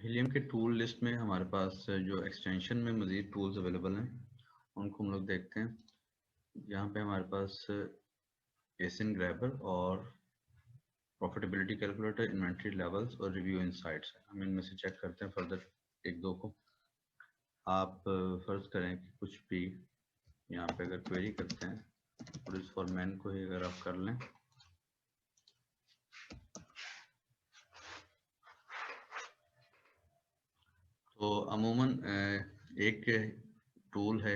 Helium के tool list में हमारे पास जो एक्सटेंशन में मज़ीद टूल्स अवेलेबल हैं उनको हम लोग देखते हैं। यहाँ पे हमारे पास एसिन ग्रैबर और प्रॉफिटेबिलिटी कैलकुलेटर, इन्वेंट्री लेवल्स और रिव्यू इनसाइट्स हैं। हम इनमें से चेक करते हैं फर्दर एक दो को। आप फ़र्ज़ करें कि कुछ भी यहाँ पे अगर क्वेरी करते हैं और इस फॉर्मैन को ही अगर आप कर लें तो अमूमन एक टूल है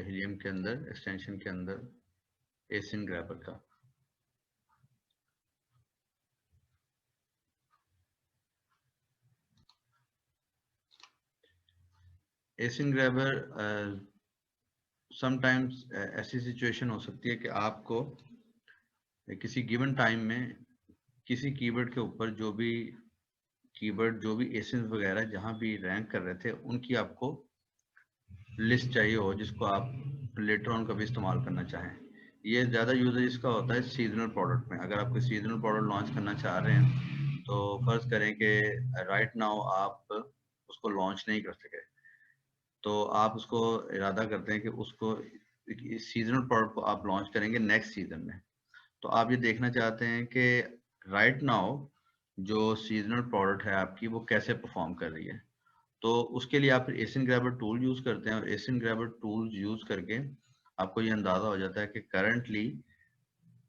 हीलियम के अंदर एक्सटेंशन के अंदर एसिन ग्रैबर का। एसिन ग्रैबर समटाइम्स ऐसी सिचुएशन हो सकती है कि आपको किसी गिवन टाइम में किसी कीवर्ड के ऊपर जो भी एसिन वगैरह जहां भी रैंक कर रहे थे उनकी आपको लिस्ट चाहिए हो जिसको आप लेटर ऑन कभी इस्तेमाल करना चाहें। ये ज़्यादा यूजेज इसका होता है सीजनल प्रोडक्ट में। अगर आप कोई सीजनल प्रोडक्ट लॉन्च करना चाह रहे हैं तो फर्ज करें कि राइट नाउ आप उसको लॉन्च नहीं कर सके, तो आप उसको इरादा करते हैं कि उसको सीजनल प्रोडक्ट को आप लॉन्च करेंगे नेक्स्ट सीजन में। तो आप ये देखना चाहते हैं कि राइट नाउ जो सीजनल प्रोडक्ट है आपकी वो कैसे परफॉर्म कर रही है। तो उसके लिए आप एसिन ग्रैबर टूल यूज करते हैं और एसिन ग्रैबर टूल यूज करके आपको ये अंदाजा हो जाता है कि करंटली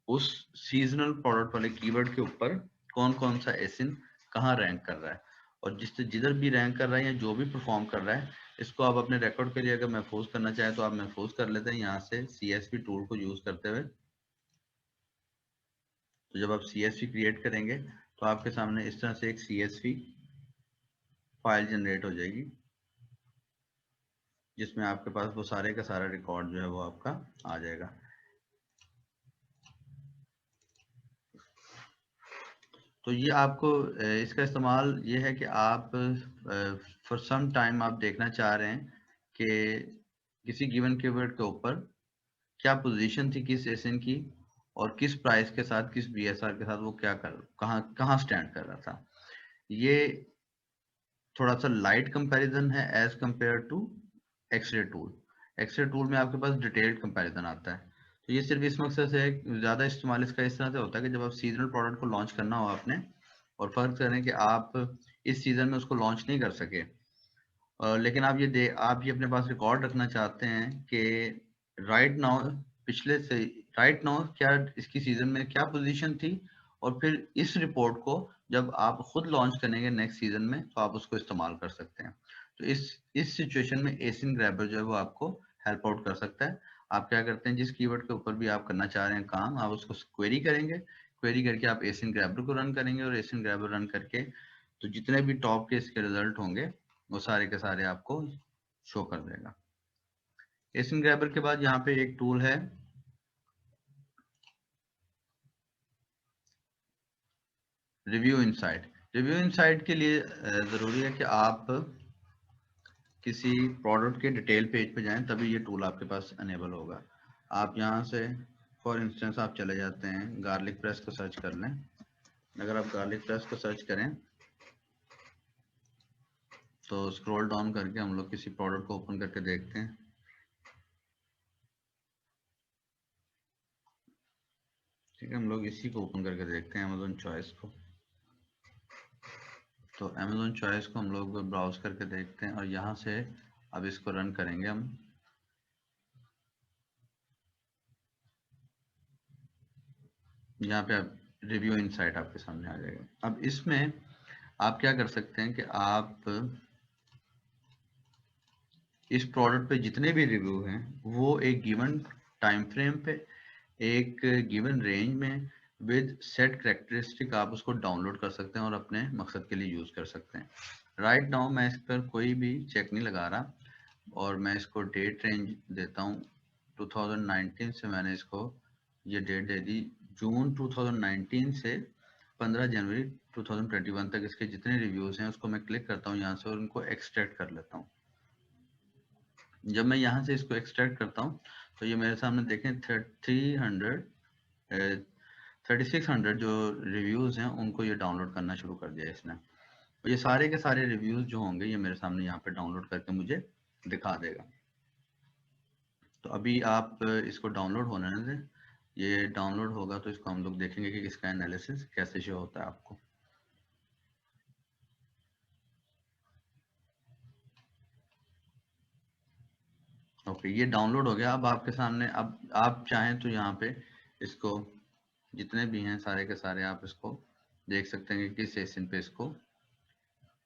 उस सीजनल प्रोडक्ट वाले कीवर्ड के ऊपर कौन कौन सा एसिन कहाँ रैंक कर रहा है, और जिधर भी रैंक कर रहा है या जो भी परफॉर्म कर रहा है इसको आप अपने रिकॉर्ड के लिए अगर महफूज करना चाहें तो आप महफूज कर लेते हैं यहाँ से CSV टूल को यूज करते हुए। तो जब आप CSV क्रिएट करेंगे तो आपके सामने इस तरह से एक CSV फाइल जनरेट हो जाएगी जिसमें आपके पास वो सारे का सारा रिकॉर्ड जो है वो आपका आ जाएगा। तो ये आपको इसका इस्तेमाल ये है कि आप फॉर सम टाइम आप देखना चाह रहे हैं कि किसी गिवन कीवर्ड के ऊपर क्या पोजीशन थी किस एसिन की और किस प्राइस के साथ किस BSR के साथ वो क्या कर कहाँ कहाँ स्टैंड कर रहा था। ये थोड़ा सा लाइट कंपैरिजन है as compare to X-ray tool. X-ray tool में आपके पास डिटेल्ड कंपैरिजन आता है। तो ये सिर्फ इस मकसद से है, ज़्यादा इस्तेमाल इसका इस तरह से होता है कि जब आप सीजनल प्रोडक्ट को लॉन्च करना हो आपने और फर्ज करें कि आप इस सीजन में उसको लॉन्च नहीं कर सके, लेकिन आप ये अपने पास रिकॉर्ड रखना चाहते हैं कि राइट नाउ पिछले से राइट नाउ क्या इसकी सीजन में क्या पोजीशन थी, और फिर इस रिपोर्ट को जब आप खुद लॉन्च करेंगे नेक्स्ट सीजन में तो आप उसको इस्तेमाल कर सकते हैं। तो इस सिचुएशन में एसिन ग्रैबर जो है वो आपको हेल्प आउट कर सकता है। आप क्या करते हैं, जिस कीवर्ड के ऊपर भी आप करना चाह रहे हैं काम, आप उसको क्वेरी करेंगे, क्वेरी करके आप एसिन ग्रैबर को रन करेंगे और एसिन ग्रैबर रन करके तो जितने भी टॉप के इसके रिजल्ट होंगे वो सारे के सारे आपको शो कर देगा। एसिन ग्रैबर के बाद यहाँ पे एक टूल है रिव्यू इनसाइट। रिव्यू इनसाइट के लिए ज़रूरी है कि आप किसी प्रोडक्ट के डिटेल पेज पे जाएं तभी ये टूल आपके पास अनेबल होगा। आप यहाँ से फॉर इंस्टेंस आप चले जाते हैं गार्लिक प्रेस को सर्च कर लें। अगर आप गार्लिक प्रेस को सर्च करें तो स्क्रॉल डाउन करके हम लोग किसी प्रोडक्ट को ओपन करके देखते हैं। ठीक है, हम लोग इसी को ओपन करके देखते हैं, अमेजोन चॉइस को। तो अमेजोन चॉइस को हम लोग ब्राउज करके देखते हैं और यहाँ से अब इसको रन करेंगे हम। यहाँ पे अब रिव्यू इनसाइट आपके सामने आ जाएगा। अब इसमें आप क्या कर सकते हैं कि आप इस प्रोडक्ट पे जितने भी रिव्यू हैं वो एक गिवन टाइम फ्रेम पे एक गिवन रेंज में विद सेट कैरेक्टरिस्टिक आप उसको डाउनलोड कर सकते हैं और अपने मकसद के लिए यूज़ कर सकते हैं। राइट नाउ मैं इस पर कोई भी चेक नहीं लगा रहा और मैं इसको डेट रेंज देता हूँ 2019 से। मैंने इसको ये डेट दे दी जून 2019 से 15 जनवरी 2021 तक इसके जितने रिव्यूज़ हैं उसको मैं क्लिक करता हूँ यहाँ से और उनको एक्सट्रैक्ट कर लेता हूँ। जब मैं यहाँ से इसको एक्सट्रैक्ट करता हूँ तो ये मेरे सामने देखें 3600 जो रिव्यूज़ हैं उनको ये डाउनलोड करना शुरू कर दिया इसने। और ये सारे के सारे रिव्यूज जो होंगे ये मेरे सामने यहाँ पे डाउनलोड करके मुझे दिखा देगा। तो अभी आप इसको डाउनलोड होने दें, ये डाउनलोड होगा तो इसको हम लोग देखेंगे कि इसका एनालिसिस कैसे शो होता है आपको। ओके, ये डाउनलोड हो गया। अब आपके सामने, अब आप चाहें तो यहाँ पे इसको जितने भी हैं सारे के सारे आप इसको देख सकते हैं कि किस सेशन पे इसको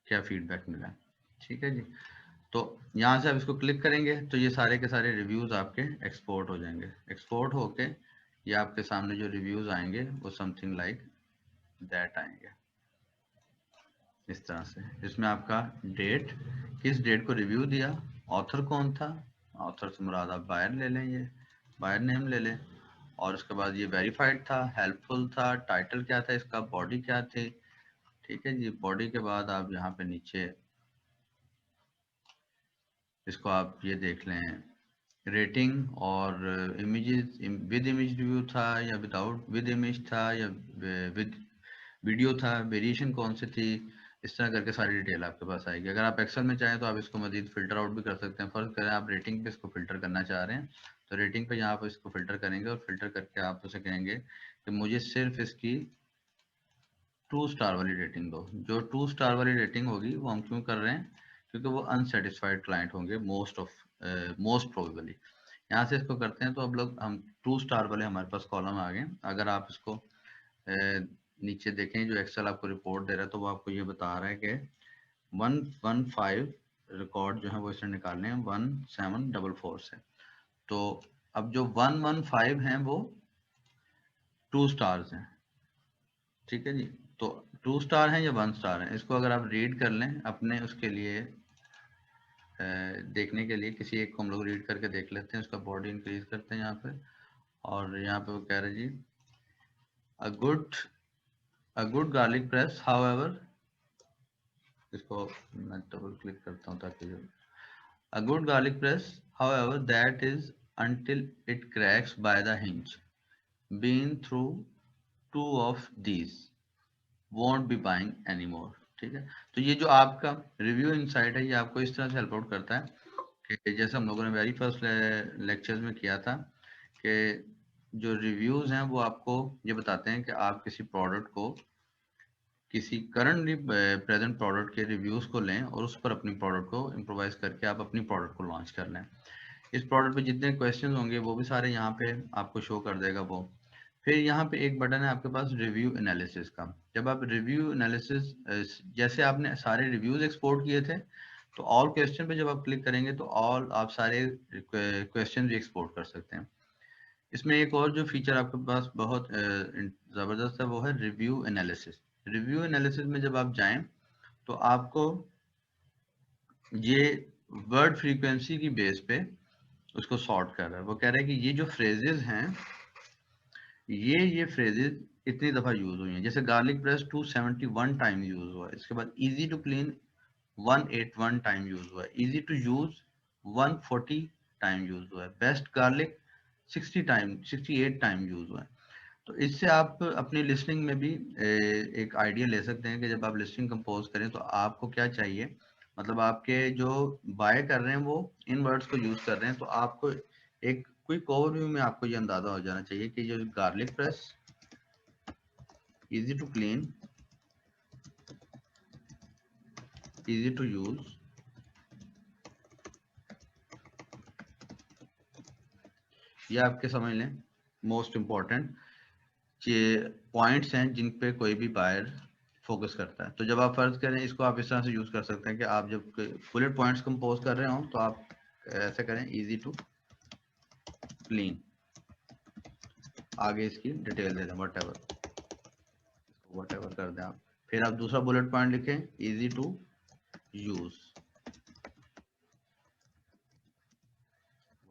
क्या फीडबैक मिला। ठीक है जी। तो यहाँ से आप इसको क्लिक करेंगे तो ये सारे के सारे रिव्यूज आपके एक्सपोर्ट हो जाएंगे। एक्सपोर्ट होके ये आपके सामने जो रिव्यूज आएंगे वो समथिंग लाइक दैट आएंगे, इस तरह से। इसमें आपका डेट, किस डेट को रिव्यू दिया, ऑथर कौन था, ऑथर से मुराद आप बायर ले लें, ये बायर नेम ले लें, और उसके बाद ये वेरीफाइड था, हेल्पफुल था, टाइटल क्या था इसका, बॉडी क्या थी। ठीक है जी। बॉडी के बाद आप यहाँ पे नीचे इसको आप ये देख लें, रेटिंग और इमेजेस, विद इमेज रिव्यू था या विदाउट विद इमेज था या विद वीडियो था, वेरिएशन कौन सी थी, इस तरह करके सारी डिटेल आपके पास आएगी। अगर आप एक्सेल में चाहें तो आप इसको मजीद फिल्टर आउट भी कर सकते हैं। फर्ज करें आप रेटिंग पे इसको फिल्टर करना चाह रहे हैं, तो रेटिंग पे यहाँ पर इसको फिल्टर करेंगे और फिल्टर करके आप उसे कहेंगे कि मुझे सिर्फ इसकी 2 स्टार वाली रेटिंग दो। जो 2 स्टार वाली रेटिंग होगी वो हम क्यों कर रहे हैं, क्योंकि वो अनसेटिस्फाइड क्लाइंट होंगे मोस्ट प्रोबेबली। यहाँ से इसको करते हैं तो अब लोग हम 2 स्टार वाले हमारे पास कॉलम आ गए। अगर आप इसको नीचे देखें जो एक्सेल आपको रिपोर्ट दे रहा है तो वो आपको ये बता रहा है कि 115 रिकॉर्ड जो है वो इसने निकालने हैं 1744 से। तो अब जो 115 हैं वो 2 स्टार्स हैं। ठीक है जी। तो 2 स्टार हैं या 1 स्टार हैं, इसको अगर आप रीड कर लें अपने उसके लिए देखने के लिए, किसी एक को हम लोग रीड करके देख लेते हैं। उसका बॉडी इंक्रीज करते हैं यहाँ पे, और यहाँ पे वो कह रहे जी a good garlic press however, इसको मैं डबल क्लिक करता हूँ ताकि a good garlic press however that is until it cracks by the hinge, been through 2 of these won't be buying anymore। ठीक है। तो ये जो आपका रिव्यू इनसाइट है ये आपको इस तरह से हेल्प आउट करता है कि जैसे हम लोगों ने वेरी फर्स्ट लेक्चर्स में किया था कि जो रिव्यूज हैं वो आपको ये बताते हैं कि आप किसी प्रोडक्ट को, किसी करंटली प्रेजेंट प्रोडक्ट के रिव्यूज को लें और उस पर अपनी प्रोडक्ट को इम्प्रोवाइज करके आप अपनी प्रोडक्ट को लॉन्च कर लें। इस प्रोडक्ट पे जितने क्वेश्चंस होंगे वो भी सारे यहाँ पे आपको शो कर देगा वो। फिर यहाँ पे एक बटन है आपके पास रिव्यू एनालिसिस का। जब आप रिव्यू एनालिसिस, जैसे आपने सारे रिव्यूज एक्सपोर्ट किए थे तो ऑल क्वेश्चन पे जब आप क्लिक करेंगे तो ऑल आप सारे क्वेश्चन भी एक्सपोर्ट कर सकते हैं। इसमें एक और जो फीचर आपके पास बहुत ज़बरदस्त है वो है रिव्यू एनालिसिस। रिव्यू एनालिसिस में जब आप जाएं तो आपको ये वर्ड फ्रीक्वेंसी की बेस पे उसको सॉर्ट कर रहा है। वो कह रहा है कि ये जो फ्रेजेस हैं ये फ्रेजेस इतनी दफ़ा यूज हुई हैं। जैसे गार्लिक ब्रेस 271 टाइम यूज हुआ है, इसके बाद easy to clean 181 time use हुआ है, easy to use 140 time use हुआ है, बेस्ट गार्लिक 68 टाइम यूज हुआ है। तो इससे आप अपनी लिस्टिंग में भी एक आइडिया ले सकते हैं कि जब आप लिस्टिंग कंपोज करें तो आपको क्या चाहिए। मतलब आपके जो बाय कर रहे हैं वो इन वर्ड्स को यूज कर रहे हैं, तो आपको एक क्विक ओवरव्यू में आपको ये अंदाजा हो जाना चाहिए कि जो garlic press, easy to clean, easy to use, ये आपके समझ लें मोस्ट इम्पॉर्टेंट पॉइंट्स हैं जिन पे कोई भी बायर फोकस करता है। तो जब आप फर्ज करें इसको आप इस तरह से यूज कर सकते हैं कि आप जब बुलेट पॉइंट्स कंपोज कर रहे हो तो आप ऐसे करें इजी टू क्लीन, आगे इसकी डिटेल दे दें वट एवर कर दें आप। फिर आप दूसरा बुलेट पॉइंट लिखें easy to use,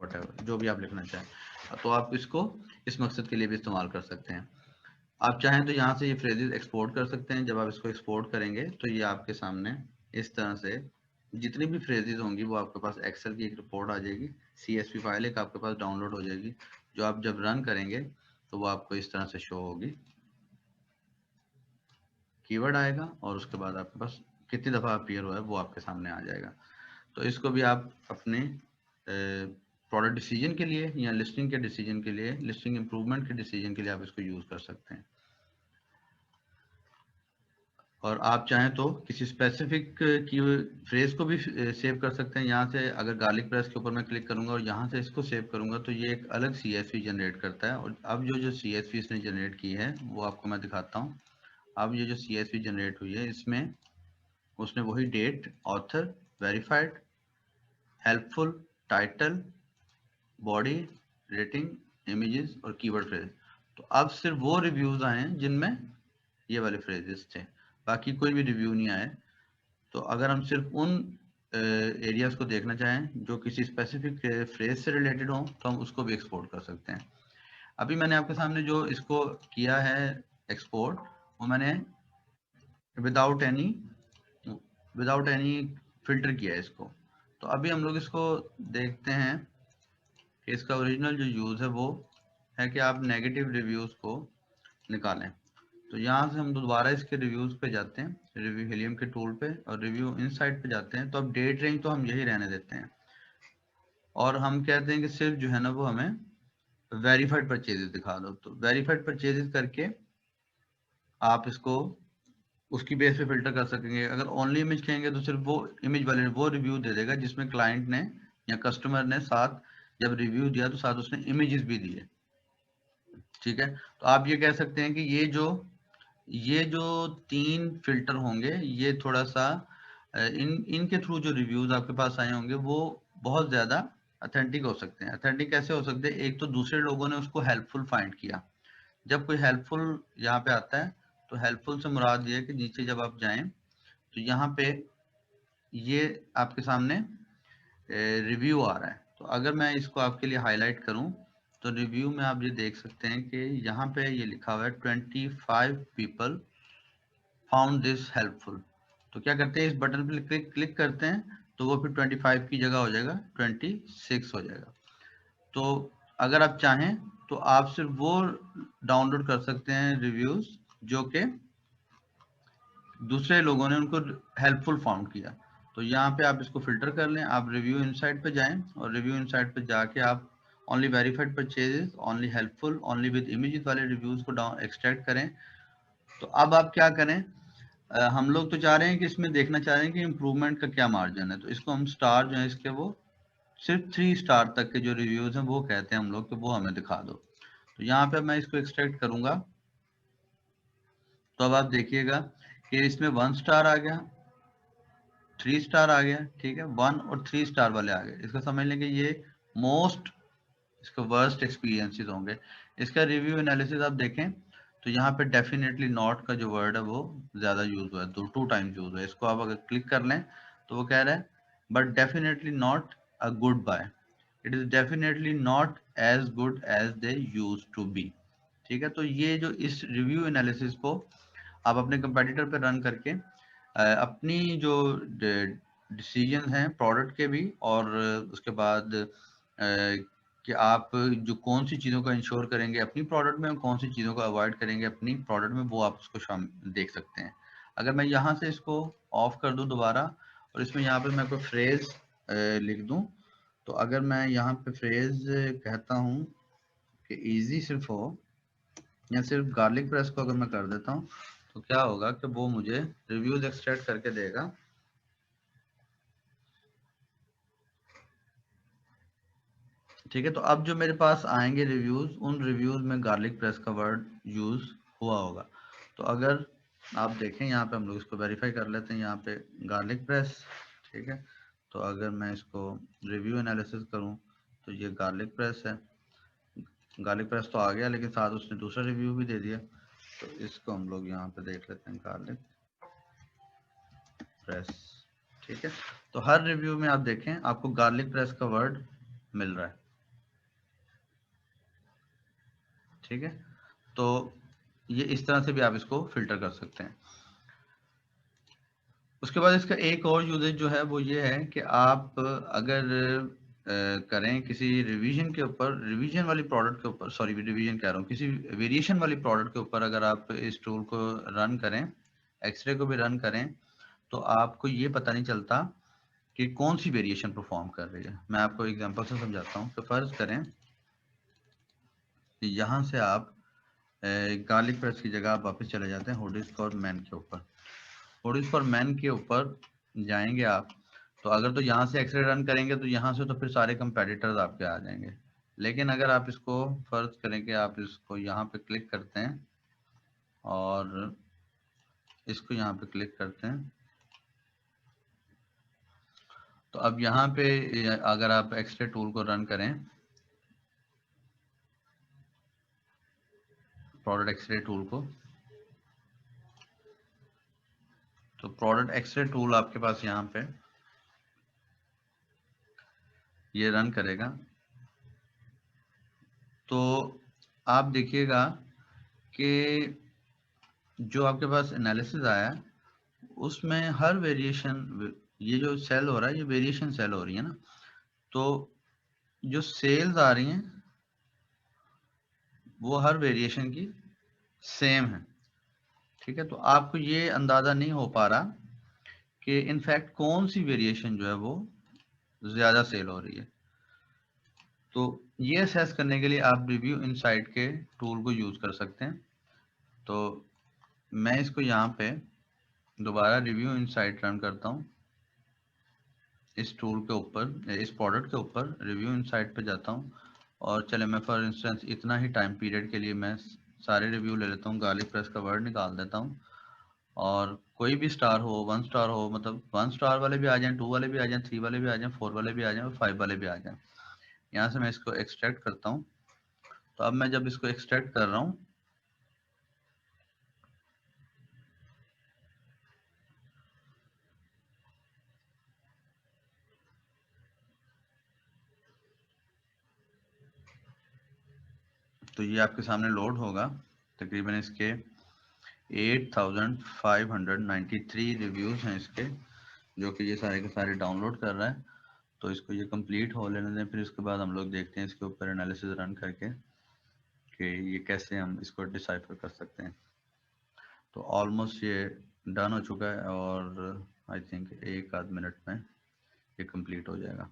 whatever जो भी आप लिखना चाहें। तो आप इसको इस मकसद के लिए भी इस्तेमाल कर सकते हैं। आप चाहें तो यहाँ से ये फ्रेजेस एक्सपोर्ट कर सकते हैं। जब आप इसको एक्सपोर्ट करेंगे तो ये आपके सामने इस तरह से जितनी भी फ्रेजेस होंगी वो आपके पास एक्सेल की एक रिपोर्ट आ जाएगी, CSV फाइल एक आपके पास डाउनलोड हो जाएगी, जो आप जब रन करेंगे तो वो आपको इस तरह से शो होगी। कीवर्ड आएगा और उसके बाद आपके पास कितनी दफ़ा अपीयर हुआ है वो आपके सामने आ जाएगा। तो इसको भी आप अपने प्रोडक्ट डिसीजन के लिए या लिस्टिंग के डिसीजन के लिए, लिस्टिंग इंप्रूवमेंट के डिसीजन के लिए आप इसको यूज़ कर सकते हैं। और आप चाहें तो किसी स्पेसिफिक की फ्रेज को भी सेव कर सकते हैं। यहाँ से अगर गार्लिक प्रेस के ऊपर मैं क्लिक करूंगा और यहाँ से इसको सेव करूंगा तो ये एक अलग CSV जनरेट करता है। और अब जो CSV इसने जनरेट की है वो आपको मैं दिखाता हूँ। अब ये जो CSV जनरेट हुई है इसमें उसने वही date, author, verified, helpful, title, body, rating, images और कीवर्ड फ्रेज। तो अब सिर्फ वो रिव्यूज आए हैं जिनमें ये वाले फ्रेजेस थे, बाकी कोई भी रिव्यू नहीं आया। तो अगर हम सिर्फ उन एरियाज को देखना चाहें जो किसी स्पेसिफिक फ्रेज से रिलेटेड हो तो हम उसको भी एक्सपोर्ट कर सकते हैं। अभी मैंने आपके सामने जो इसको किया है एक्सपोर्ट, वो मैंने विदाउट एनी फिल्टर किया है इसको। तो अभी हम लोग इसको देखते हैं कि इसका ओरिजिनल जो यूज़ है वो है कि आप नेगेटिव रिव्यूज़ को निकालें। तो यहाँ से हम दोबारा इसके रिव्यूज़ पे जाते हैं, रिव्यू हीलियम के टूल पे, और रिव्यू इनसाइट पे जाते हैं। तो अब डेट रेंज तो हम यही रहने देते हैं और हम कहते हैं कि सिर्फ जो है ना वो हमें वेरीफाइड परचेजेस दिखा दो। तो वेरीफाइड परचेजेस करके आप इसको उसकी बेस पे फिल्टर कर सकेंगे। अगर ओनली इमेज कहेंगे तो सिर्फ वो इमेज वाले वो रिव्यू दे देगा जिसमें क्लाइंट ने या कस्टमर ने साथ जब रिव्यू दिया तो साथ उसने इमेजेस भी दिए। ठीक है, तो आप ये कह सकते हैं कि ये जो 3 फिल्टर होंगे ये थोड़ा सा इनके थ्रू जो रिव्यूज आपके पास आए होंगे वो बहुत ज्यादा अथेंटिक हो सकते हैं। अथेंटिक कैसे हो सकते हैं? एक तो दूसरे लोगों ने उसको हेल्पफुल फाइंड किया। जब कोई हेल्पफुल यहाँ पे आता है तो हेल्पफुल से मुराद ये है कि नीचे जब आप जाएं तो यहाँ पे ये आपके सामने रिव्यू आ रहा है। तो अगर मैं इसको आपके लिए हाईलाइट करूं तो रिव्यू में आप ये देख सकते हैं कि यहाँ पे ये लिखा हुआ है 25 पीपल फाउंड दिस हेल्पफुल। तो क्या करते हैं, इस बटन पे क्लिक करते हैं तो वो फिर 25 की जगह हो जाएगा 26 हो जाएगा। तो अगर आप चाहें तो आप सिर्फ वो डाउनलोड कर सकते हैं रिव्यूज जो कि दूसरे लोगों ने उनको हेल्पफुल फाउंड किया। तो यहाँ पे आप इसको फिल्टर कर लें, आप रिव्यू इनसाइट पे जाएं और रिव्यू इनसाइट पे जाके आप only verified purchases, only helpful, only with images वाले रिव्यूज को डाउन एक्सट्रैक्ट करें। तो अब आप क्या करें, हम लोग तो चाह रहे हैं कि इसमें देखना चाह रहे हैं कि इम्प्रूवमेंट का क्या मार्जिन है। तो इसको हम स्टार जो है इसके वो सिर्फ 3 स्टार तक के जो रिव्यूज हैं वो कहते हैं हम लोग कि वो हमें दिखा दो। तो यहाँ पे मैं इसको एक्सट्रैक्ट करूंगा तो अब आप देखिएगा कि इसमें 1 स्टार आ गया, 3 स्टार आ गया। ठीक है, 1 और 3 स्टार वाले आ गए। इसका समझ लेंगे ये मोस्ट इसके वर्स्ट एक्सपीरियंसेस होंगे। इसका रिव्यू एनालिसिस आप देखें तो यहाँ पे डेफिनेटली नॉट का जो वर्ड है वो ज्यादा यूज हुआ है, 2 टाइम्स यूज हुआ है। इसको आप अगर क्लिक कर लें तो वो कह रहा है but definitely not a good buy, it is definitely not as good as they used to be. ठीक है, तो ये जो इस रिव्यू एनालिसिस को आप अपने कंपेटिटर पे रन करके अपनी जो डिसीजन हैं प्रोडक्ट के भी और उसके बाद कि आप जो कौन सी चीज़ों का इंश्योर करेंगे अपनी प्रोडक्ट में और कौन सी चीज़ों को अवॉइड करेंगे अपनी प्रोडक्ट में, वो आप उसको देख सकते हैं। अगर मैं यहाँ से इसको ऑफ कर दूं दोबारा और इसमें यहाँ पे मैं कोई फ्रेज लिख दूं, तो अगर मैं यहाँ पे फ्रेज कहता हूँ कि इजी सिर्फ हो या सिर्फ गार्लिक प्रेस को अगर मैं कर देता हूँ तो क्या होगा कि वो मुझे रिव्यूज एक्सट्रैक्ट करके देगा। ठीक है, तो अब जो मेरे पास आएंगे रिव्यूज, उन रिव्यूज में गार्लिक प्रेस का वर्ड यूज हुआ होगा। तो अगर आप देखें यहाँ पे हम लोग इसको वेरीफाई कर लेते हैं, यहाँ पे गार्लिक प्रेस। ठीक है, तो अगर मैं इसको रिव्यू एनालिसिस करूँ तो ये गार्लिक प्रेस है। गार्लिक प्रेस तो आ गया लेकिन साथ उसने दूसरा रिव्यू भी दे दिया। तो इसको हम लोग यहाँ पे देख लेते हैं, गार्लिक प्रेस। ठीक है, तो हर रिव्यू में आप देखें आपको गार्लिक प्रेस का वर्ड मिल रहा है। ठीक है, तो ये इस तरह से भी आप इसको फिल्टर कर सकते हैं। उसके बाद इसका एक और यूजेज जो है वो ये है कि आप अगर करें किसी रिवीजन के ऊपर, रिवीजन वाली प्रोडक्ट के ऊपर, सॉरी रिवीजन कह रहा हूँ, किसी वेरिएशन वाली प्रोडक्ट के ऊपर अगर आप इस टूल को रन करें, एक्सरे को भी रन करें, तो आपको ये पता नहीं चलता कि कौन सी वेरिएशन परफॉर्म कर रही है। मैं आपको एग्जांपल से समझाता हूँ। तो फर्ज करें कि यहाँ से आप गार्लिक प्रेस की जगह आप वापस चले जाते हैं हुडीज फॉर मैन के ऊपर। हुडीज फॉर मैन के ऊपर जाएंगे आप, तो अगर तो यहाँ से एक्सरे रन करेंगे तो यहाँ से तो फिर सारे कंपेटिटर्स आपके आ जाएंगे। लेकिन अगर आप इसको फर्ज करें कि आप इसको यहाँ पे क्लिक करते हैं और इसको यहाँ पे क्लिक करते हैं, तो अब यहाँ पे अगर आप एक्सरे टूल को रन करें, प्रोडक्ट एक्सरे टूल को, तो प्रोडक्ट एक्सरे टूल आपके पास यहाँ पे ये रन करेगा। तो आप देखिएगा कि जो आपके पास एनालिसिस आया उसमें हर वेरिएशन, ये जो सेल हो रहा है ये वेरिएशन सेल हो रही है ना, तो जो सेल्स आ रही हैं वो हर वेरिएशन की सेम है। ठीक है, तो आपको ये अंदाजा नहीं हो पा रहा कि इनफैक्ट कौन सी वेरिएशन जो है वो ज्यादा सेल हो रही है। तो ये असेस करने के लिए आप रिव्यू इनसाइट के टूल को यूज कर सकते हैं। तो मैं इसको यहाँ पे दोबारा रिव्यू इनसाइट रन करता हूँ, इस टूल के ऊपर, इस प्रोडक्ट के ऊपर रिव्यू इनसाइट पे जाता हूँ और चले मैं फॉर इंस्टेंस इतना ही टाइम पीरियड के लिए मैं सारे रिव्यू ले लेता हूँ, गार्लिक प्रेस का वर्ड निकाल देता हूँ और कोई भी स्टार हो, 1 स्टार हो, मतलब 1 स्टार वाले भी आ जाएं, 2 वाले भी आ जाएं, 3 वाले भी आ जाएं, 4 वाले भी आ जाएं और 5 वाले भी आ जाएं। यहाँ से मैं इसको एक्सट्रैक्ट करता हूँ। तो अब मैं जब इसको एक्सट्रैक्ट कर रहा हूँ तो ये आपके सामने लोड होगा। तकरीबन इसके 8593 रिव्यूज हैं इसके, जो कि ये सारे के सारे डाउनलोड कर रहा है। तो इसको ये कंप्लीट हो लेने दें, फिर उसके बाद हम लोग देखते हैं इसके ऊपर एनालिसिस रन करके कि ये कैसे हम इसको डिसाइफर कर सकते हैं। तो ऑलमोस्ट ये डन हो चुका है और आई थिंक 1 आध मिनट में ये कंप्लीट हो जाएगा।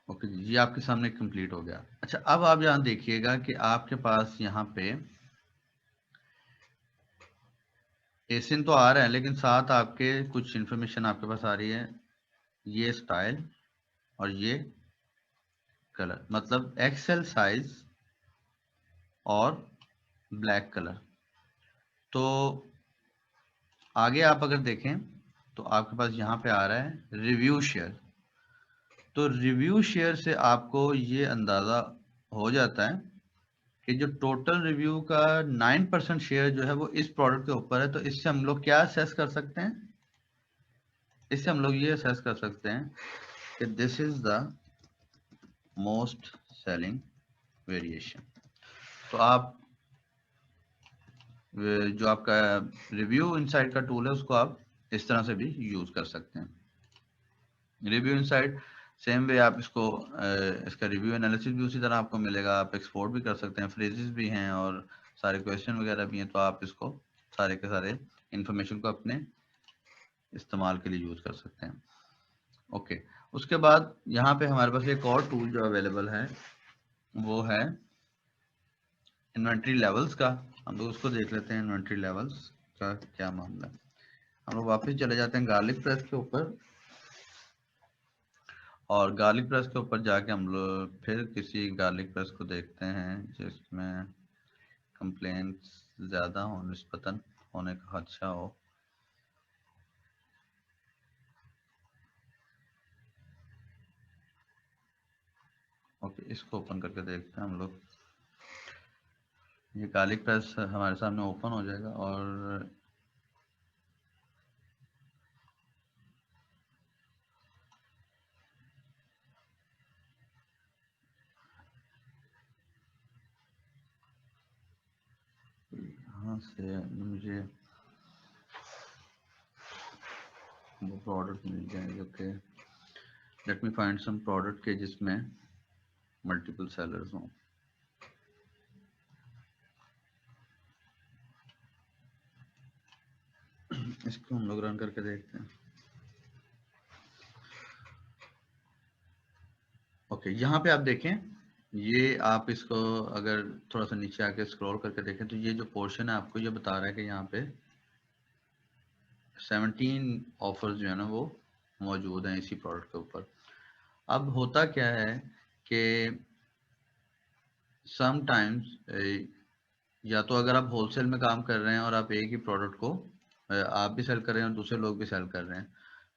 ओके जी, ये आपके सामने कंप्लीट हो गया। अच्छा, अब आप यहाँ देखिएगा कि आपके पास यहाँ पे एसिन तो आ रहा है, लेकिन साथ आपके कुछ इंफॉर्मेशन आपके पास आ रही है, ये स्टाइल और ये कलर, मतलब एक्सेल साइज और ब्लैक कलर। तो आगे आप अगर देखें तो आपके पास यहाँ पे आ रहा है रिव्यू शेयर। तो रिव्यू शेयर से आपको ये अंदाजा हो जाता है कि जो टोटल रिव्यू का 9% शेयर जो है वो इस प्रोडक्ट के ऊपर है। तो इससे हम लोग क्या असेस कर सकते हैं, इससे हम लोग ये असेस कर सकते हैं कि this is the most selling variation. तो आप जो आपका रिव्यू इनसाइट का टूल है उसको आप इस तरह से भी यूज कर सकते हैं। रिव्यू इनसाइट सेम वे आप इसको इसका रिव्यू एनालिसिस भी उसी तरह आपको मिलेगा। आप एक्सपोर्ट भी कर सकते हैं, फ्रेजेस भी हैं और सारे क्वेश्चन वगैरह भी हैं। तो आप इसको सारे के सारे इंफॉर्मेशन को अपने इस्तेमाल के लिए यूज कर सकते हैं। ओके, उसके बाद यहाँ पे हमारे पास एक और टूल जो अवेलेबल है वो है इन्वेंट्री लेवल्स का। हम लोग उसको देख लेते हैं, इन्वेंट्री लेवल्स का क्या मामला है। हम लोग वापस चले जाते हैं गार्लिक प्रेस के ऊपर और गार्लिक प्रेस के ऊपर जाके हम लोग फिर किसी गार्लिक प्रेस को देखते हैं जिसमें कंप्लेंट्स ज़्यादा हो, निस्बतन होने का खदशा हो। ओके, इसको ओपन करके देखते हैं हम लोग। ये गार्लिक प्रेस हमारे सामने ओपन हो जाएगा और यहाँ से मुझे वो प्रोडक्ट मिल जाएंगे। Okay, let me find some product के जिसमें मल्टीपल सेलर्स हों। इसको हम लोग रन करके देखते हैं। ओके, यहाँ पे आप देखें, ये आप इसको अगर थोड़ा सा नीचे आके स्क्रॉल करके देखें तो ये जो पोर्शन है आपको ये बता रहा है कि यहाँ पे 17 ऑफर्स जो है ना वो मौजूद हैं इसी प्रोडक्ट के ऊपर। अब होता क्या है कि समटाइम्स या तो अगर आप होलसेल में काम कर रहे हैं और आप एक ही प्रोडक्ट को आप भी सेल कर रहे हैं और दूसरे लोग भी सेल कर रहे हैं,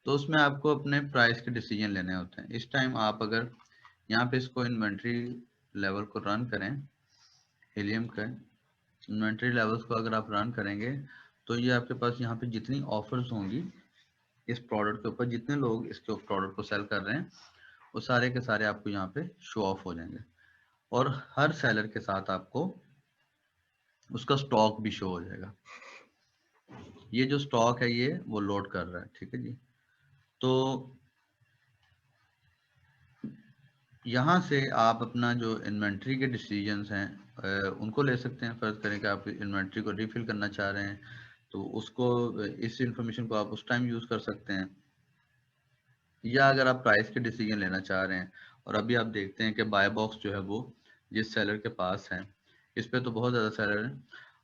तो उसमें आपको अपने प्राइस के डिसीजन लेने होते हैं। इस टाइम आप अगर यहाँ पे इसको इन्वेंट्री लेवल को रन करें, हीलियम का इन्वेंट्री लेवल्स को अगर आप रन करेंगे तो ये आपके पास यहाँ पे जितनी ऑफर्स होंगी इस प्रोडक्ट के ऊपर, जितने लोग इसके प्रोडक्ट को सेल कर रहे हैं, वो सारे के सारे आपको यहाँ पे शो ऑफ हो जाएंगे और हर सेलर के साथ आपको उसका स्टॉक भी शो हो जाएगा। ये जो स्टॉक है ये वो लोड कर रहा है, ठीक है जी। तो यहाँ से आप अपना जो इन्वेंट्री के डिसीजंस हैं उनको ले सकते हैं। फर्ज करें कि आप इन्वेंट्री को रिफिल करना चाह रहे हैं तो उसको इस इंफॉर्मेशन को आप उस टाइम यूज़ कर सकते हैं, या अगर आप प्राइस के डिसीजन लेना चाह रहे हैं और अभी आप देखते हैं कि बाय बॉक्स जो है वो जिस सेलर के पास है, इस पे तो बहुत ज़्यादा सेलर है,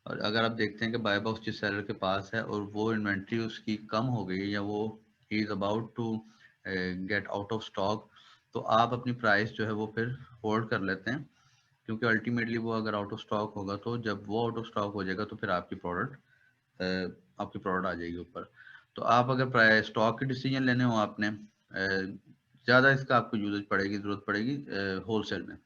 और अगर आप देखते हैं कि बाय बॉक्स जिस सेलर के पास है और वो इन्वेंट्री उसकी कम हो गई या वो ही is about to get out of stock, तो आप अपनी प्राइस जो है वो फिर होल्ड कर लेते हैं, क्योंकि अल्टीमेटली वो अगर आउट ऑफ स्टॉक होगा तो जब वो आउट ऑफ स्टॉक हो जाएगा तो फिर आपकी प्रोडक्ट आ जाएगी ऊपर। तो आप अगर प्राइस स्टॉक के डिसीजन लेने हो आपने, ज़्यादा इसका आपको यूजेज पड़ेगी, ज़रूरत पड़ेगी होलसेल में।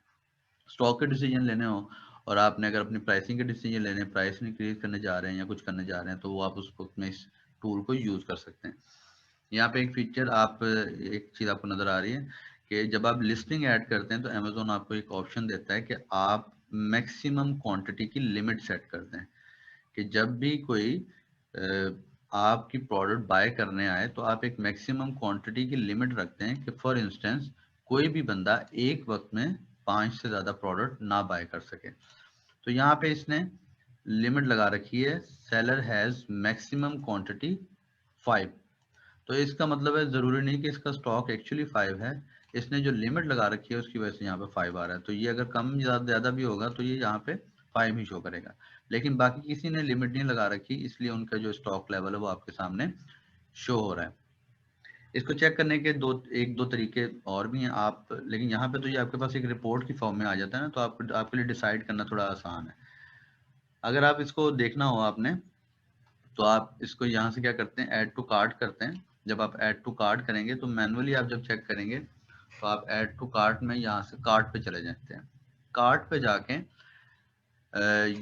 स्टॉक के डिसीजन लेने हो और आपने अगर अपनी प्राइसिंग के डिसीजन लेने, प्राइस इंक्रीज करने जा रहे हैं या कुछ करने जा रहे हैं, तो वो आप उस वक्त में इस टूल को यूज़ कर सकते हैं। यहाँ पे एक फीचर आप एक चीज़ आपको नज़र आ रही है कि जब आप लिस्टिंग ऐड करते हैं तो अमेजोन आपको एक ऑप्शन देता है कि आप मैक्सिमम क्वांटिटी की लिमिट सेट कर दें, कि जब भी कोई आपकी प्रोडक्ट बाय करने आए तो आप एक मैक्सिमम क्वांटिटी की लिमिट रखते हैं कि फॉर इंस्टेंस कोई भी बंदा एक वक्त में 5 से ज़्यादा प्रोडक्ट ना बाय कर सके। तो यहाँ पे इसने लिमिट लगा रखी है, सेलर हैज़ मैक्सिमम क्वांटिटी 5। तो इसका मतलब है ज़रूरी नहीं कि इसका स्टॉक एक्चुअली 5 है, इसने जो लिमिट लगा रखी है उसकी वजह से यहाँ पे 5 आ रहा है। तो ये अगर कम ज़्यादा भी होगा तो ये यहाँ पे 5 ही शो करेगा, लेकिन बाकी किसी ने लिमिट नहीं लगा रखी, इसलिए उनका जो स्टॉक लेवल है वो आपके सामने शो हो रहा है। इसको चेक करने के एक दो तरीके और भी हैं आप, लेकिन यहाँ पे तो ये आपके पास एक रिपोर्ट की फॉर्म में आ जाता है ना, तो आपके लिए डिसाइड करना थोड़ा आसान है। अगर आप इसको देखना हो आपने, तो आप इसको यहाँ से क्या करते हैं, ऐड टू कार्ट करते हैं। जब आप ऐड टू कार्ट करेंगे तो मैनुअली आप जब चेक करेंगे तो आप ऐड टू कार्ट में यहाँ से कार्ट पे चले जाते हैं। कार्ट पे जाके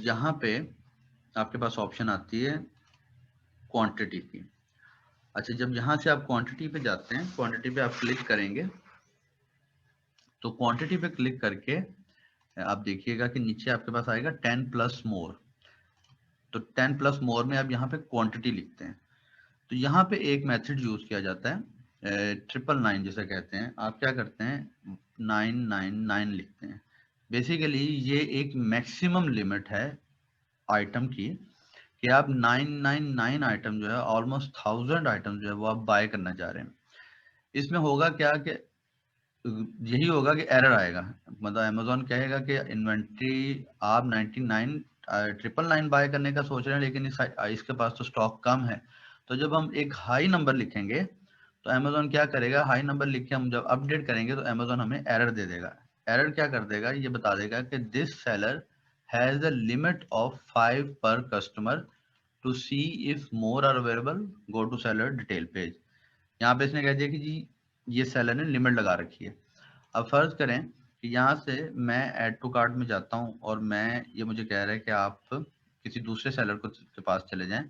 यहाँ पे आपके पास ऑप्शन आती है क्वांटिटी की। अच्छा, जब यहाँ से आप क्वांटिटी पे जाते हैं, क्वांटिटी पे आप क्लिक करेंगे, तो क्वांटिटी पे क्लिक करके आप देखिएगा कि नीचे आपके पास आएगा 10 प्लस मोर। तो 10 प्लस मोर में आप यहाँ पे क्वांटिटी लिखते हैं। तो यहाँ पे एक मेथड यूज किया जाता है 999 जिसे कहते हैं। आप क्या करते हैं, 999 लिखते हैं। बेसिकली ये एक मैक्सिमम लिमिट है आइटम की, कि आप 999 आइटम जो है, ऑलमोस्ट 1000 आइटम जो है वो आप बाय करना चाह रहे हैं। इसमें होगा क्या कि यही होगा कि एरर आएगा, मतलब अमेजोन कहेगा कि इन्वेंट्री आप 99 999 बाय करने का सोच रहे हैं, लेकिन इसके पास तो स्टॉक कम है। तो जब हम एक हाई नंबर लिखेंगे तो अमेजोन क्या करेगा, हाई नंबर लिख के हम जब अपडेट करेंगे तो अमेजोन हमें एरर दे देगा। एरर क्या कर देगा, ये बता देगा कि this seller has a limit of 5 per customer, to see if more are available go to seller detail page. यहाँ पे इसने कह दिया कि जी ये सेलर ने लिमिट लगा रखी है। अब फर्ज करें कि यहाँ से मैं ऐड टू कार्ट में जाता हूँ और मैं ये मुझे कह रहा है कि आप किसी दूसरे सेलर के पास चले जाएं,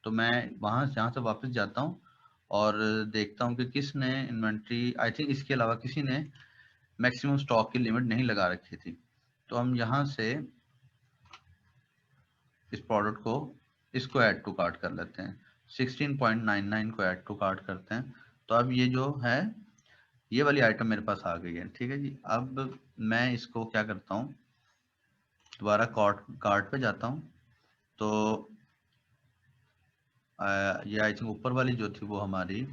तो मैं वहाँ यहाँ से वापस जाता हूँ और देखता हूँ कि किसने इन्वेंट्री, आई थिंक इसके अलावा किसी ने मैक्सिमम स्टॉक की लिमिट नहीं लगा रखी थी। तो हम यहाँ से इस प्रोडक्ट को इसको ऐड टू कार्ट कर लेते हैं, 16.99 को ऐड टू कार्ट करते हैं। तो अब ये जो है ये वाली आइटम मेरे पास आ गई है, ठीक है जी। अब मैं इसको क्या करता हूँ, दोबारा कार्ट पे जाता हूँ। तो ये आई थिंक ऊपर वाली जो थी वो हमारी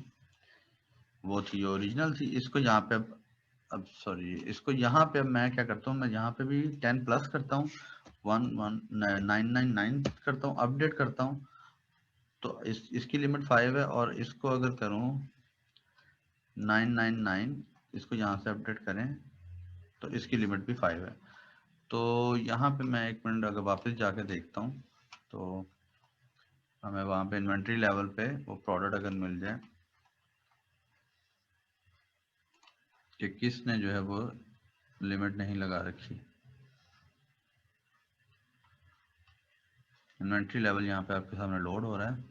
वो थी ओरिजिनल थी। इसको यहाँ पे अब सॉरी, इसको यहाँ पे मैं क्या करता हूँ, मैं यहाँ पे भी 10 प्लस करता हूँ, 11999 करता हूँ, अपडेट करता हूँ। तो इसकी लिमिट 5 है और इसको अगर करूँ 999, इसको यहाँ से अपडेट करें तो इसकी लिमिट भी 5 है। तो यहाँ पे मैं एक मिनट अगर वापस जाके देखता हूँ तो हमें वहाँ पे इन्वेंट्री लेवल पे वो प्रोडक्ट अगर मिल जाए कि किसने जो है वो लिमिट नहीं लगा रखी। इन्वेंट्री लेवल यहाँ पे आपके सामने लोड हो रहा है।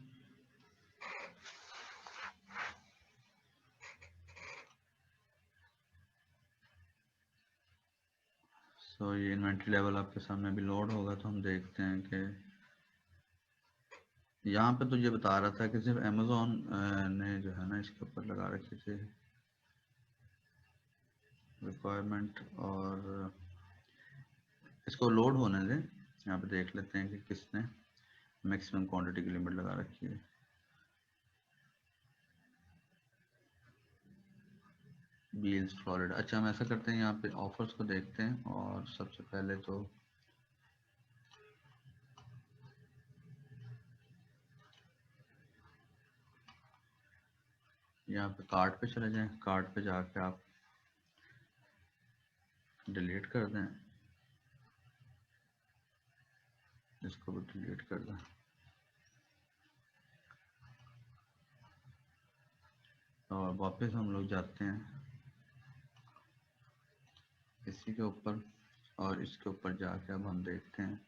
सो ये इन्वेंट्री लेवल आपके सामने भी लोड होगा तो हम देखते हैं कि यहाँ पे तो ये बता रहा था कि सिर्फ अमेज़ॉन ने जो है ना इसके ऊपर लगा रखी थी रिक्वायरमेंट। और इसको लोड होने दें, यहाँ पे देख लेते हैं कि किसने मैक्सिमम क्वांटिटी की लिमिट लगा रखी है। बील्स फ्लोरिडा। अच्छा, हम ऐसा करते हैं, यहाँ पे ऑफर्स को देखते हैं और सबसे पहले तो यहाँ पे कार्ट पे चले जाएं। कार्ट पे जाके आप डिलीट कर दें, इसको भी डिलीट कर दें। और वापस हम लोग जाते हैं इसी के ऊपर और इसके ऊपर जाके अब हम देखते हैं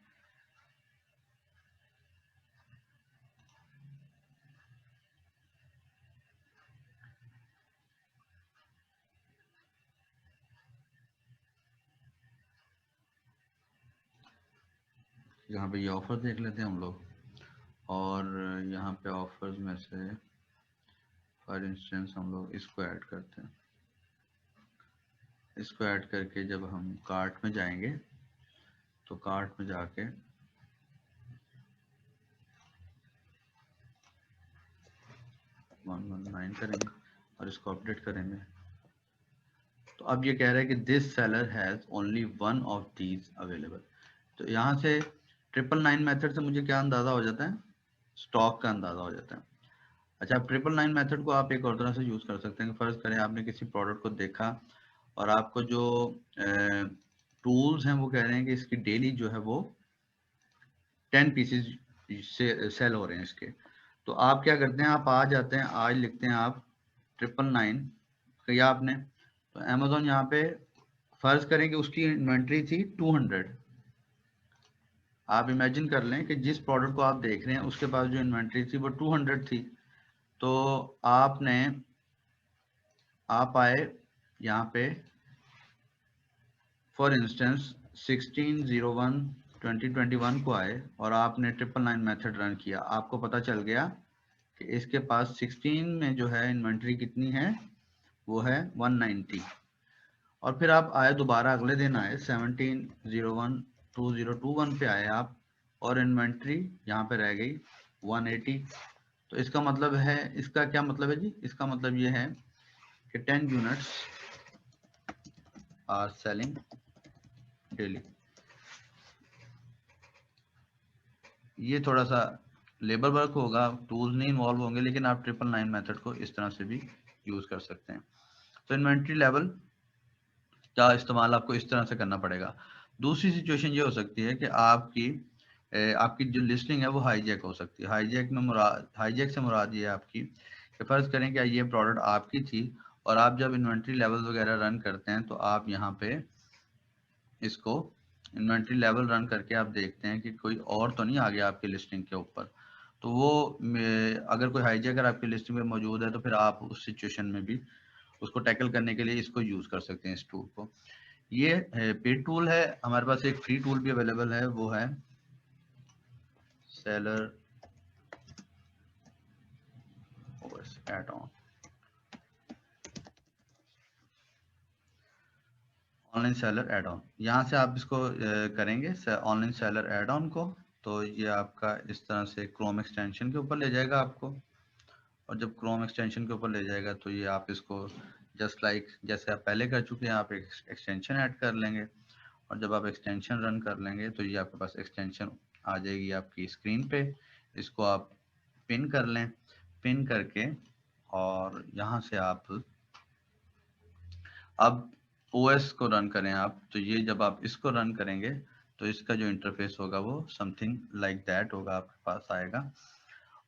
यहाँ पे ये ऑफर देख लेते हैं हम लोग। और यहाँ पे ऑफर्स में से फॉर इंस्टेंस हम लोग इसको ऐड करते हैं। इसको ऐड करके जब हम कार्ट में जाएंगे तो कार्ट में जाके 119 करेंगे और इसको अपडेट करेंगे। तो अब ये कह रहा है कि this seller has only one of these available. तो यहाँ से 999 मेथड से मुझे क्या अंदाज़ा हो जाता है, स्टॉक का अंदाज़ा हो जाता है। अच्छा, 999 मेथड को आप एक और तरह से यूज़ कर सकते हैं। फ़र्ज़ करें आपने किसी प्रोडक्ट को देखा और आपको जो टूल्स हैं वो कह रहे हैं कि इसकी डेली जो है वो 10 पीसेज से सेल हो रहे हैं इसके। तो आप क्या करते हैं, आप आ जाते हैं, आज लिखते हैं आप 999 किया आपने, तो अमेज़ॉन यहाँ पे फ़र्ज़ करें कि उसकी इन्वेंट्री थी 200। आप इमेजिन कर लें कि जिस प्रोडक्ट को आप देख रहे हैं उसके पास जो इन्वेंट्री थी वो 200 थी। तो आप आए यहाँ पे फॉर इंस्टेंस 16/01/2021 को आए और आपने 999 मेथड रन किया। आपको पता चल गया कि इसके पास 16 में जो है इन्वेंट्री कितनी है, वो है 190। और फिर आप आए दोबारा अगले दिन आए 17/01/2021 पे आए आप और इन्वेंट्री यहाँ पे रह गई 180। तो इसका मतलब है, इसका क्या मतलब है जी, इसका मतलब ये है कि 10 यूनिट्स आर सेलिंग डेली। ये थोड़ा सा लेबर वर्क होगा, टूल्स नहीं इन्वॉल्व होंगे, लेकिन आप 999 मेथड को इस तरह से भी यूज़ कर सकते हैं। तो इन्वेंट्री लेवल का इस्तेमाल आपको इस तरह से करना पड़ेगा। दूसरी सिचुएशन ये हो सकती है कि आपकी जो लिस्टिंग है वो हाईजैक हो सकती है। हाईजैक से मुराद ये है आपकी कि फ़र्ज़ करें कि ये प्रोडक्ट आपकी थी और आप जब इन्वेंट्री लेवल वगैरह रन करते हैं तो आप यहाँ पे इसको इन्वेंट्री लेवल रन करके आप देखते हैं कि कोई और तो नहीं आ गया आपकी लिस्टिंग के ऊपर। तो वो अगर कोई हाईजैकर आपकी लिस्टिंग में मौजूद है तो फिर आप उस सिचुएशन में भी उसको टैकल करने के लिए इसको यूज़ कर सकते हैं, इस टूल को। ये पेड टूल है। हमारे पास एक फ्री टूल भी अवेलेबल है, वो है seller add on, online seller add on. यहाँ से आप इसको करेंगे ऑनलाइन सेलर एड ऑन को तो ये आपका इस तरह से क्रोम एक्सटेंशन के ऊपर ले जाएगा आपको, और जब क्रोम एक्सटेंशन के ऊपर ले जाएगा तो ये आप इसको जस्ट लाइक जैसे आप पहले कर चुके हैं आप एक एक्सटेंशन ऐड कर लेंगे, और जब आप एक्सटेंशन रन कर लेंगे तो ये आपके पास एक्सटेंशन आ जाएगी आपकी स्क्रीन पे। इसको आप पिन कर लें, पिन करके और यहाँ से आप अब ओएस को रन करें आप, तो ये जब आप इसको रन करेंगे तो इसका जो इंटरफेस होगा वो समथिंग लाइक दैट होगा, आपके पास आएगा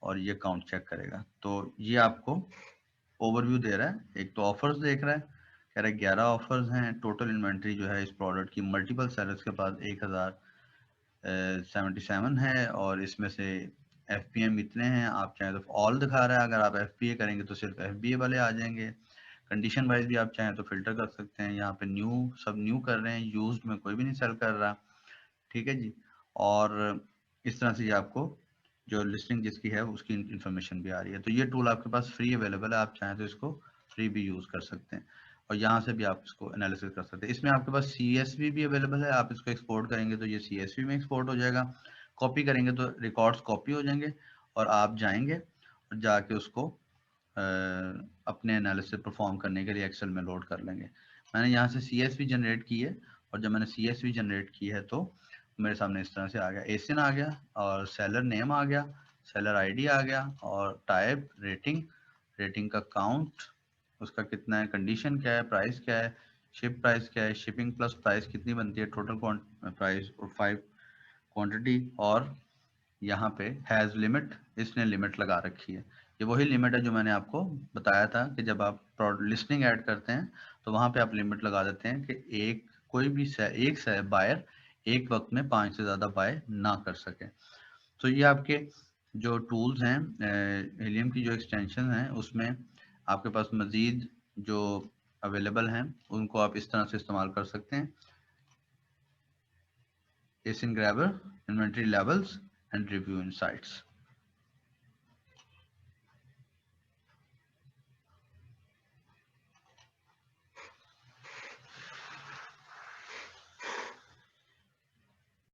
और ये काउंट चेक करेगा। तो ये आपको ओवरव्यू दे रहा है, एक तो ऑफर्स देख रहा है, कह रहा है 11 ऑफर्स हैं, टोटल इन्वेंट्री जो है इस प्रोडक्ट की मल्टीपल सेलर्स के पास 1077 है, और इसमें से FPM इतने हैं, आप चाहें तो ऑल दिखा रहा है, अगर आप FBA करेंगे तो सिर्फ FBA वाले आ जाएंगे। कंडीशन वाइज भी आप चाहें तो फिल्टर कर सकते हैं, यहाँ पे न्यू सब न्यू कर रहे हैं, यूज्ड में कोई भी नहीं सेल कर रहा, ठीक है जी। और इस तरह से ये आपको जो लिस्टिंग जिसकी है उसकी इंफॉर्मेशन भी आ रही है। तो ये टूल आपके पास फ्री अवेलेबल है, आप चाहें तो इसको फ्री भी यूज कर सकते हैं, और यहाँ से भी आप इसको एनालिसिस कर सकते हैं। इसमें आपके पास CSV भी अवेलेबल है, आप इसको एक्सपोर्ट करेंगे तो ये CSV में एक्सपोर्ट हो जाएगा, कॉपी करेंगे तो रिकॉर्ड्स कॉपी हो जाएंगे, और आप जाएंगे और जाके उसको अपने एनालिसिस परफॉर्म करने के लिए एक्सेल में लोड कर लेंगे। मैंने यहाँ से CSV जनरेट की है, और जब मैंने CSV जनरेट की है तो मेरे सामने इस तरह से आ गया, एसिन आ गया, और सेलर नेम आ गया, सेलर आईडी आ गया, और टाइप, रेटिंग, रेटिंग का काउंट, उसका कितना है, कंडीशन क्या है, प्राइस क्या है, शिप प्राइस क्या है, शिपिंग प्लस प्राइस कितनी बनती है, टोटल प्राइस और 5 क्वांटिटी, और यहाँ पे हैज़ लिमिट, इसने लिमिट लगा रखी है। ये वही लिमिट है जो मैंने आपको बताया था कि जब आप लिस्टिंग ऐड करते हैं तो वहाँ पे आप लिमिट लगा देते हैं कि एक कोई भी एक बायर एक वक्त में 5 से ज़्यादा बाय ना कर सके। तो ये आपके जो टूल्स हैं हेलियम की जो एक्सटेंशन हैं उसमें आपके पास मज़ीद जो अवेलेबल हैं उनको आप इस तरह से इस्तेमाल कर सकते हैं, ASIN grabber, inventory levels and review insights.